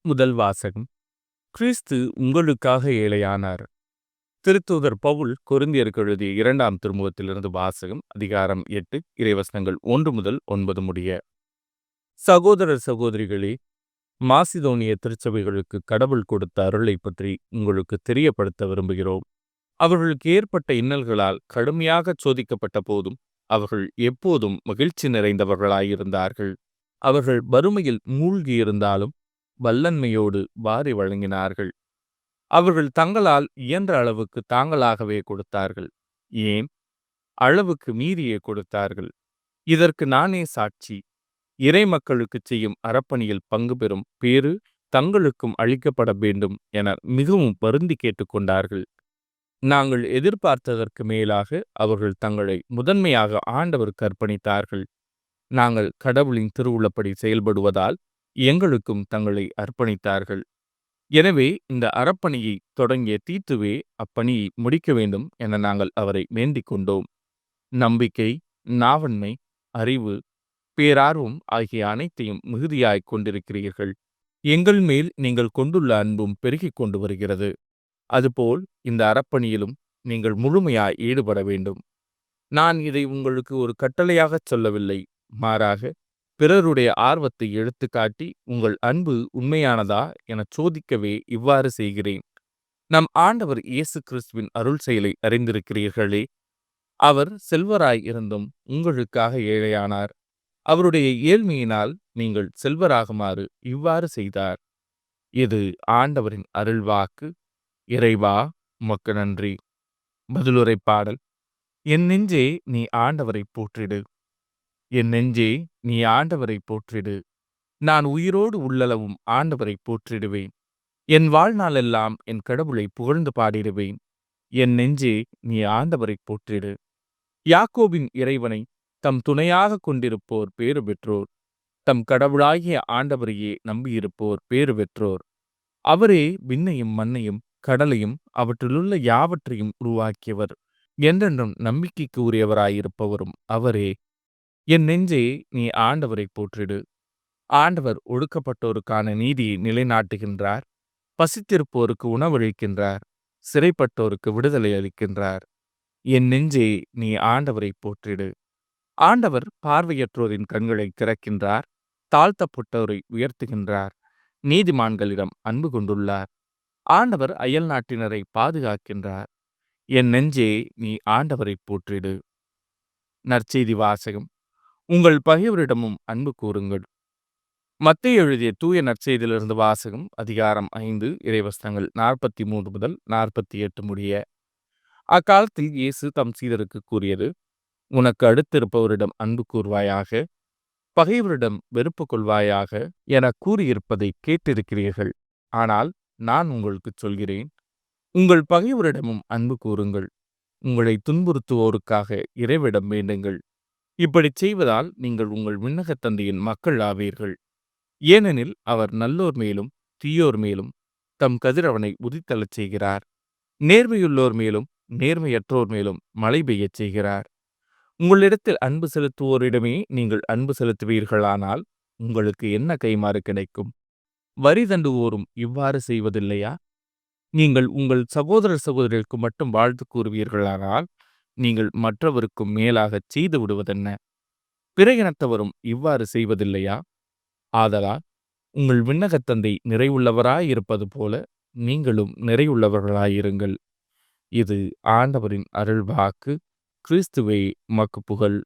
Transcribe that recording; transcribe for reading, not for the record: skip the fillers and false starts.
முதல் வாசகம். கிறிஸ்து உங்களுக்காக ஏழையானார். திருத்தூதர் பவுல் கொரிந்தியருக்கு எழுதிய 2ஆம் திருமுகத்திலிருந்து வாசகம். அதிகாரம் 8 இறைவசனங்கள் 1 முதல் 9 முடிய. சகோதரர் சகோதரிகளே, மாசிதோனிய திருச்சபைகளுக்கு கடவுள் கொடுத்த அருளை பற்றி உங்களுக்கு தெரியப்படுத்த விரும்புகிறோம். அவர்களுக்கு ஏற்பட்ட இன்னல்களால் கடுமையாக சோதிக்கப்பட்ட போதும் அவர்கள் எப்போதும் மகிழ்ச்சி நிறைந்தவர்களாயிருந்தார்கள். அவர்கள் வறுமையில் மூழ்கியிருந்தாலும் வல்லன்மையோடு வாரி வழங்கினார்கள். அவர்கள் தங்களால் இயன்ற அளவுக்கு தாங்களாகவே கொடுத்தார்கள். ஏன், அளவுக்கு மீறியே கொடுத்தார்கள். இதற்கு நானே சாட்சி. இறை மக்களுக்கு செய்யும் அறப்பணியில் பங்கு பெறும் பேறு தங்களுக்கும் அளிக்கப்பட வேண்டும் என மிகவும் வருந்தி கேட்டுக்கொண்டார்கள். நாங்கள் எதிர்பார்த்ததற்கு மேலாக அவர்கள் தங்களை முதன்மையாக ஆண்டவருக்கு அர்ப்பணித்தார்கள். நாங்கள் கடவுளின் திருவுளப்படி செயல்படுவதால் எங்களுக்கும் தங்களை அர்ப்பணித்தார்கள். எனவே இந்த அறப்பணியை தொடங்கிய தீத்துவே அப்பணியை முடிக்க வேண்டும் என நாங்கள் அவரை வேண்டிக் கொண்டோம். நம்பிக்கை, நாவன்மை, அறிவு, பேரார்வம் ஆகிய அனைத்தையும் மிகுதியாய் கொண்டிருக்கிறீர்கள். எங்கள் மேல் நீங்கள் கொண்டுள்ள அன்பும் பெருகிக் கொண்டு வருகிறது. அதுபோல் இந்த அறப்பணியிலும் நீங்கள் முழுமையாய் ஈடுபட வேண்டும். நான் இதை உங்களுக்கு ஒரு கட்டளையாகச் சொல்லவில்லை, மாறாக பிறருடைய ஆர்வத்தை எடுத்துக்காட்டி உங்கள் அன்பு உண்மையானதா என சோதிக்கவே இவ்வாறு செய்கிறேன். நம் ஆண்டவர் இயேசு கிறிஸ்துவின் அருள் செயலை அறிந்திருக்கிறீர்களே. அவர் செல்வராய் இருந்தும் உங்களுக்காக ஏழையானார். அவருடைய ஏழ்மையினால் நீங்கள் செல்வராகுமாறு இவ்வாறு செய்தார். இது ஆண்டவரின் அருள்வாக்கு. இறைவா, உமக்கு நன்றி. பதிலுரை பாடல். என் நெஞ்சே, நீ ஆண்டவரை போற்றிடு. என் நெஞ்சே, நீ ஆண்டவரை போற்றிடு. நான் உயிரோடு உள்ளளவும் ஆண்டவரை போற்றிடுவேன். என் வாழ்நாளெல்லாம் என் கடவுளை புகழ்ந்து பாடிடுவேன். என் நெஞ்சே, நீ ஆண்டவரை போற்றிடு. யாக்கோபின் இறைவனை தம் துணையாக கொண்டிருப்போர் பேறு பெற்றோர். தம் கடவுளாகிய ஆண்டவரையே நம்பியிருப்போர் பேறு பெற்றோர். அவரே விண்ணையும் மண்ணையும் கடலையும் அவற்றிலுள்ள யாவற்றையும் உருவாக்கியவர். என்றென்றும் நம்பிக்கைக்கு உரியவராயிருப்பவரும் அவரே. என் நெஞ்சே, நீ ஆண்டவரை போற்றிடு. ஆண்டவர் ஒடுக்கப்பட்டோருக்கான நீதியை நிலைநாட்டுகின்றார். பசித்திருப்போருக்கு உணவளிக்கின்றார். சிறைப்பட்டோருக்கு விடுதலை அளிக்கின்றார். என் நெஞ்சே, நீ ஆண்டவரை போற்றிடு. ஆண்டவர் பார்வையற்றோரின் கண்களை திறக்கின்றார். தாழ்த்தப்பட்டோரை உயர்த்துகின்றார். நீதிமான்களிடம் அன்பு கொண்டுள்ளார். ஆண்டவர் அயல் நாட்டினரை பாதுகாக்கின்றார். என் நெஞ்சே, நீ ஆண்டவரை போற்றிடு. நற்செய்தி வாசகம். உங்கள் பகைவரிடமும் அன்பு கூறுங்கள். மத்தேயு எழுதிய தூய நற்செய்தியிலிருந்து வாசகம். அதிகாரம் 5 இறைவசனங்கள் 43 முதல் 48 முடிய. அக்காலத்தில் இயேசு தம் சீடருக்கு கூறியது: உனக்கு அடுத்திருப்பவரிடம் அன்பு கூர்வாயாக, பகைவரிடம் வெறுப்பு கொள்வாயாக என கூறியிருப்பதை கேட்டிருக்கிறீர்கள். ஆனால் நான் உங்களுக்கு சொல்கிறேன், உங்கள் பகைவரிடமும் அன்பு கூறுங்கள். உங்களை துன்புறுத்துவோருக்காக இறைவிடம் வேண்டுங்கள். இப்படி செய்வதால் நீங்கள் உங்கள் விண்ணகத் தந்தையின் மக்கள் ஆவீர்கள். ஏனெனில் அவர் நல்லோர் மேலும் தீயோர் மேலும் தம் கதிரவனை உதித்தளச் செய்கிறார். நேர்மையுள்ளோர் மேலும் நேர்மையற்றோர் மேலும் மழை பெய்யச் செய்கிறார். உங்களிடத்தில் அன்பு செலுத்துவோரிடமே நீங்கள் அன்பு செலுத்துவீர்களானால் உங்களுக்கு என்ன கைமாறு கிடைக்கும்? வரி தண்டுவோரும் இவ்வாறு செய்வதில்லையா? நீங்கள் உங்கள் சகோதரர் சகோதரிகளுக்கு மட்டும் வாழ்த்து கூறுவீர்களானால் நீங்கள் மற்றவருக்கும் மேலாகச் செய்து விடுவதென்ன? பிற இனத்தவரும் இவ்வாறு செய்வதில்லையா? ஆதலால் உங்கள் விண்ணகத் தந்தை நிறைவுள்ளவராயிருப்பது போல நீங்களும் நிறைவுள்ளவர்களாயிருங்கள். இது ஆண்டவரின் அருள்வாக்கு. கிறிஸ்துவே, உமக்கு புகழ்.